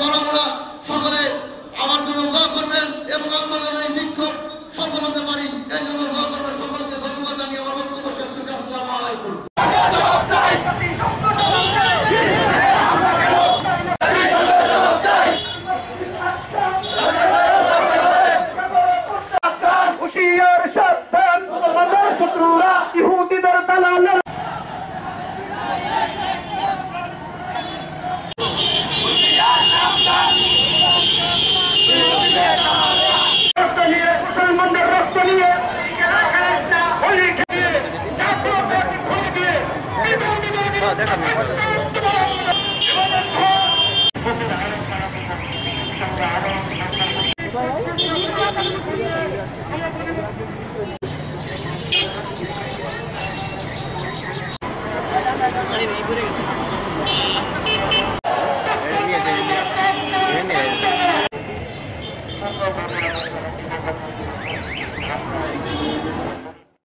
বড়রা সকলে আমার জন্য দোয়া করবেন এবং আমরা যেন এই বিক্ষোভ সফল হতে পারি এই জন্য দোয়া করবেন। সকলকে ধন্যবাদ জানিয়ে আমার বক্তব্য শেষ করছি। আসসালামু আলাইকুম। ইহুদিদের দালালের মুসলমানদের রক্ত নিয়ে